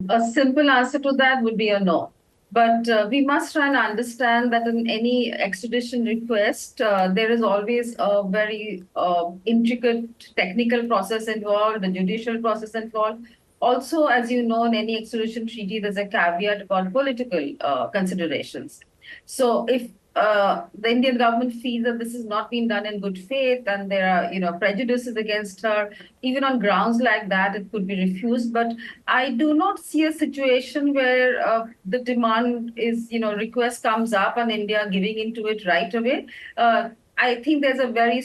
A simple answer to that would be a no. But we must try and understand that in any extradition request, there is always a very intricate technical process involved, a judicial process involved. Also, as you know, in any extradition treaty, there's a caveat about political considerations. So if the Indian government feels that this has not been done in good faith and there are, prejudices against her, even on grounds like that, it could be refused. But I do not see a situation where the demand is, request comes up and India giving into it right away. I think there's a very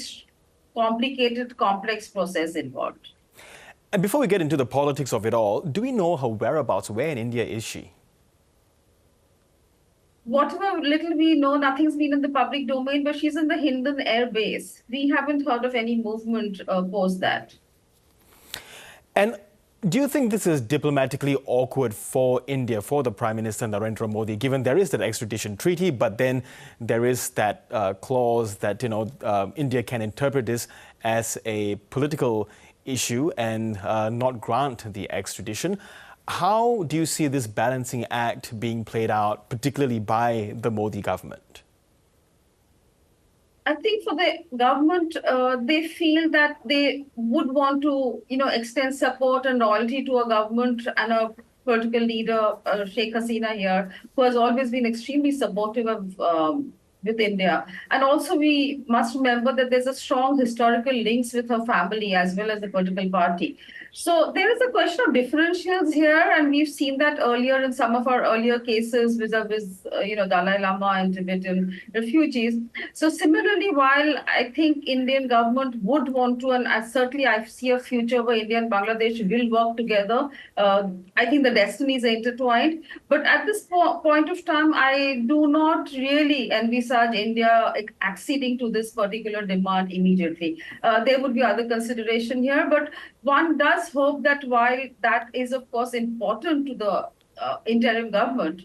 complicated, complex process involved. And before we get into the politics of it all, do we know her whereabouts? Where in India is she? Whatever little we know, nothing's been in the public domain, but she's in the Hindon Air Base. We haven't heard of any movement post that. And do you think this is diplomatically awkward for India, for the Prime Minister Narendra Modi, given there is that extradition treaty, but then there is that clause that, India can interpret this as a political issue and not grant the extradition? How do you see this balancing act being played out, particularly by the Modi government? I think for the government, they feel that they would want to, extend support and loyalty to a government and a political leader, Sheikh Hasina here, who has always been extremely supportive of with India. And also we must remember that there's a strong historical links with her family as well as the political party. So there is a question of differentials here, and we've seen that earlier in some of our earlier cases vis-a-vis, Dalai Lama and Tibetan refugees. So similarly, while I think Indian government would want to, and certainly I see a future where India and Bangladesh will work together, I think the destinies are intertwined. But at this point of time, I do not really envisage India acceding to this particular demand immediately. There would be other consideration here, but one does hope that while that is, of course, important to the interim government,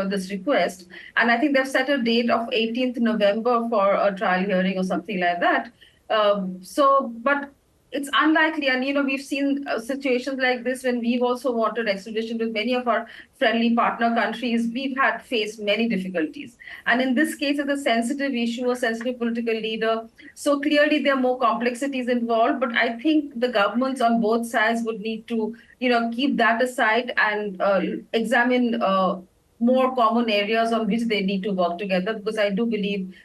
this request, and I think they've set a date of 18th November for a trial hearing or something like that. But it's unlikely, and we've seen situations like this when we've also wanted extradition with many of our friendly partner countries. We've had faced many difficulties, and in this case, it's a sensitive issue, a sensitive political leader. So clearly, there are more complexities involved. But I think the governments on both sides would need to, keep that aside and examine more common areas on which they need to work together. Because I do believe.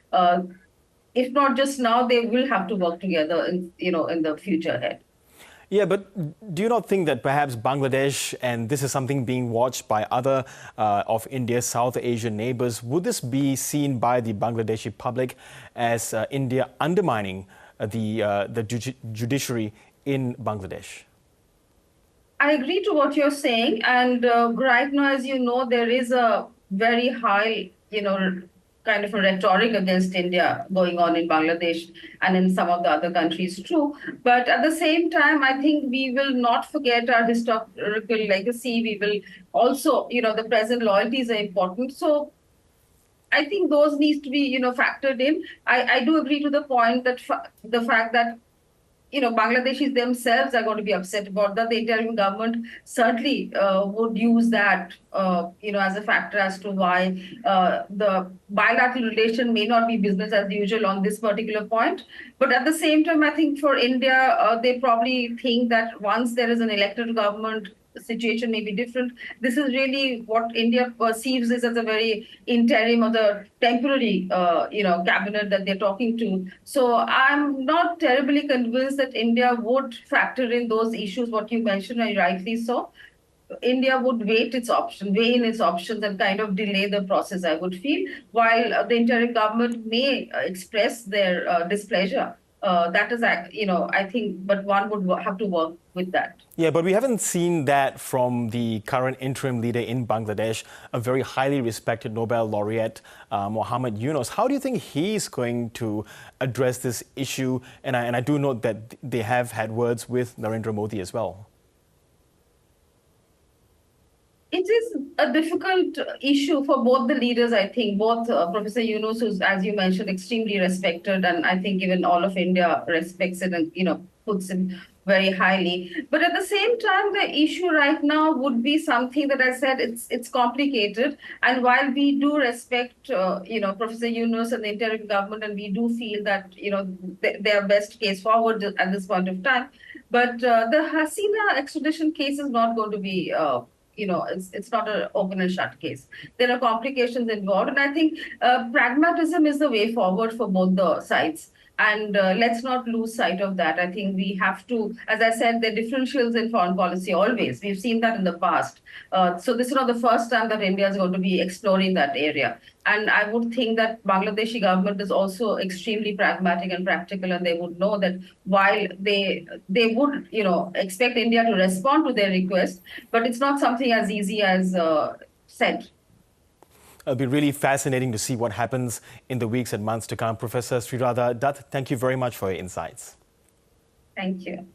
If not just now, they will have to work together in the future ahead. Yeah, but do you not think that perhaps Bangladesh, and this is something being watched by other of India's South Asian neighbors, would this be seen by the Bangladeshi public as India undermining the judiciary in Bangladesh? I agree to what you're saying. And right now, as you know, there is a very high, kind of a rhetoric against India going on in Bangladesh and in some of the other countries too. But at the same time, I think we will not forget our historical legacy. We will also, the present loyalties are important. So I think those needs to be, factored in. I do agree to the point that the fact that Bangladeshis themselves are going to be upset about that. The interim government certainly would use that, as a factor as to why the bilateral relation may not be business as usual on this particular point. But at the same time, I think for India, they probably think that once there is an elected government, the situation may be different. This is really what India perceives this as a very interim or the temporary, cabinet that they're talking to. So I'm not terribly convinced that India would factor in those issues, what you mentioned, and rightly so. India would weigh in its options and kind of delay the process, I would feel, while the interim government may express their displeasure. That is, I think, but one would have to work with that. Yeah, but we haven't seen that from the current interim leader in Bangladesh, a very highly respected Nobel laureate, Mohammad Yunus. How do you think he's going to address this issue? And I do note that they have had words with Narendra Modi as well. It is a difficult issue for both the leaders, I think. Both Professor Yunus, who's, as you mentioned, extremely respected, and I think even all of India respects it and, puts him very highly. But at the same time, the issue right now would be something that I said it's complicated. And while we do respect, Professor Yunus and the interim government, and we do feel that their best case forward at this point of time, but the Hasina extradition case is not going to be. It's not an open and shut case. There are complications involved, and I think pragmatism is the way forward for both the sides. And let's not lose sight of that. I think we have to, as I said, there are differentials in foreign policy always. We've seen that in the past. So this is not the first time that India is going to be exploring that area. And I would think that Bangladeshi government is also extremely pragmatic and practical, and they would know that while they would expect India to respond to their request, but it's not something as easy as said. It'll be really fascinating to see what happens in the weeks and months to come. Professor Sreeradha Datta, thank you very much for your insights. Thank you.